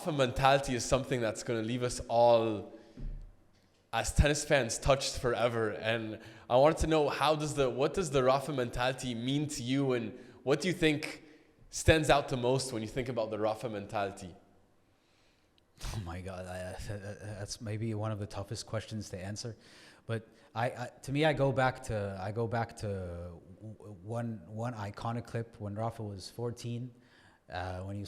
Rafa mentality is something that's going to leave us all as tennis fans touched forever. And I wanted to know, what does the Rafa mentality mean to you, and what do you think stands out the most when you think about the Rafa mentality? Oh my God, that's maybe one of the toughest questions to answer, but to me, I go back to one iconic clip when Rafa was 14, when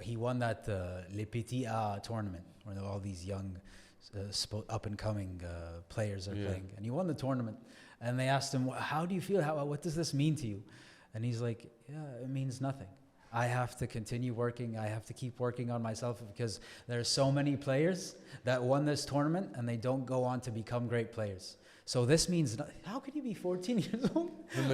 he won that Les Petits A tournament, where all these young up and coming players are playing, and he won the tournament, and they asked him, "How do you feel? What does this mean to you?" And he's like, "Yeah, it means nothing. I have to continue working. I have to keep working on myself, because there's so many players that won this tournament and they don't go on to become great players. So this means, how can you be 14 years old?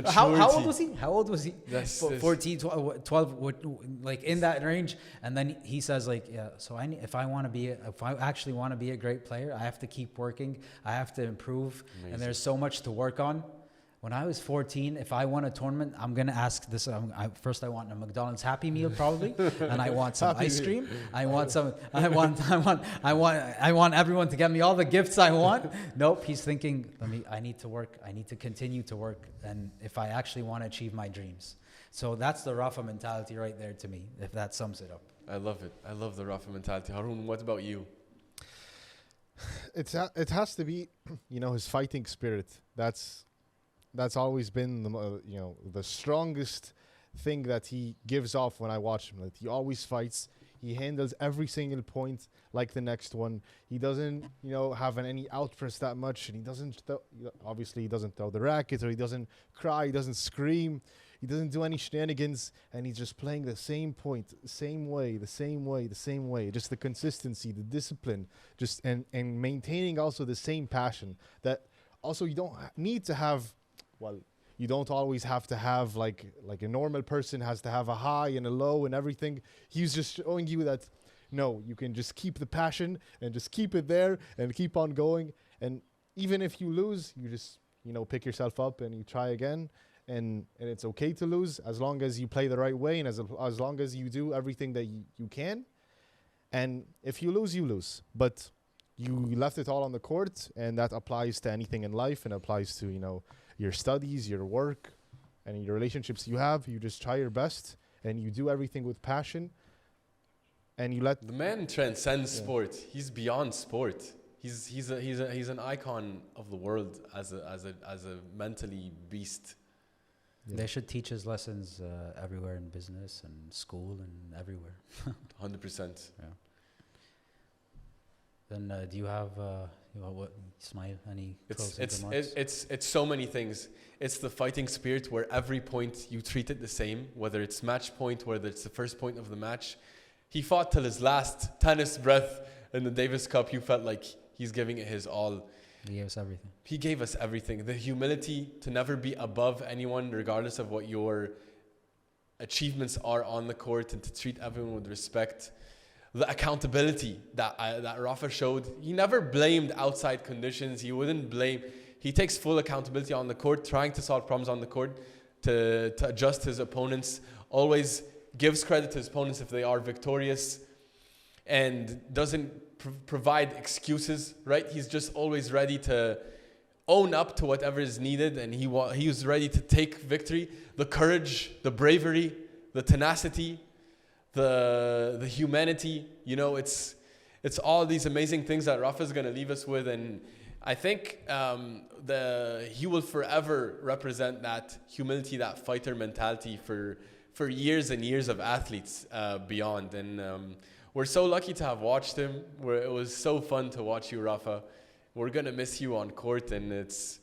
How old was he? How old was he? 14, 12, like in that range. And then he says, like, yeah, so if I actually want to be a great player, I have to keep working. I have to improve. Amazing. And there's so much to work on. When I was 14, if I won a tournament, I'm going to ask this. First, I want a McDonald's Happy Meal, probably, and I want some ice cream. I want everyone to get me all the gifts I want. Nope, he's thinking, I need to work. I need to continue to work, and if I actually want to achieve my dreams. So that's the Rafa mentality right there to me, if that sums it up. I love it. I love the Rafa mentality. Haroon, what about you? It has to be, his fighting spirit. That's always been the strongest thing that he gives off when I watch him. That he always fights. He handles every single point like the next one. He doesn't, have any outbursts that much, and he doesn't. Obviously, he doesn't throw the racket, or he doesn't cry. He doesn't scream. He doesn't do any shenanigans, and he's just playing the same point, the same way. Just the consistency, the discipline, and maintaining also the same passion. That also you don't need to have. Well, you don't always have to have like a normal person has to have a high and a low and everything. He's just showing you that, no, you can just keep the passion and just keep it there and keep on going. And even if you lose, you just, pick yourself up and you try again. And it's okay to lose as long as you play the right way and as long as you do everything that you can. And if you lose, you lose. But you left it all on the court, and that applies to anything in life and applies to, your studies, your work, and your relationships you have. You just try your best, and you do everything with passion, and you let... The man transcends sport. He's beyond sport. He's an icon of the world as a mentally beast. Yeah. They should teach his lessons everywhere in business and school and everywhere. 100%. Yeah. Then do you have what, Ismaeel, any closing remarks? It's so many things. It's the fighting spirit where every point you treat it the same, whether it's match point, whether it's the first point of the match. He fought till his last tennis breath in the Davis Cup. You felt like he's giving it his all. He gave us everything. He gave us everything. The humility to never be above anyone, regardless of what your achievements are on the court, and to treat everyone with respect. The accountability that Rafa showed. He never blamed outside conditions. He wouldn't blame. He takes full accountability on the court, trying to solve problems on the court, to adjust his opponents. Always gives credit to his opponents if they are victorious, and doesn't provide excuses, right? He's just always ready to own up to whatever is needed, and he was ready to take victory. The courage, the bravery, the tenacity, the humanity, it's all these amazing things that Rafa is going to leave us with. And I think he will forever represent that humility, that fighter mentality for years and years of athletes beyond. And we're so lucky to have watched him. It was so fun to watch you, Rafa. We're going to miss you on court, and it's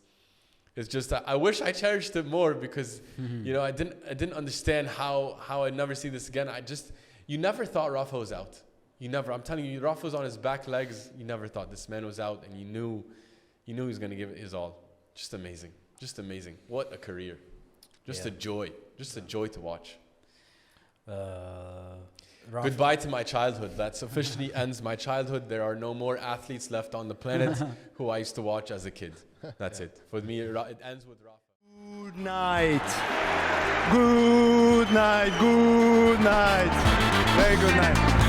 just that I wish I cherished it more, because I didn't understand how I'd never see this again. You never thought Rafa was out. You never. I'm telling you, Rafa was on his back legs. You never thought this man was out, and you knew he was going to give it his all. Just amazing. What a career. Just a joy. Just a joy to watch. Goodbye to my childhood. That officially ends my childhood. There are no more athletes left on the planet who I used to watch as a kid. That's it. For me, it ends with Rafa. Good night. Good night. Good night. Very good night.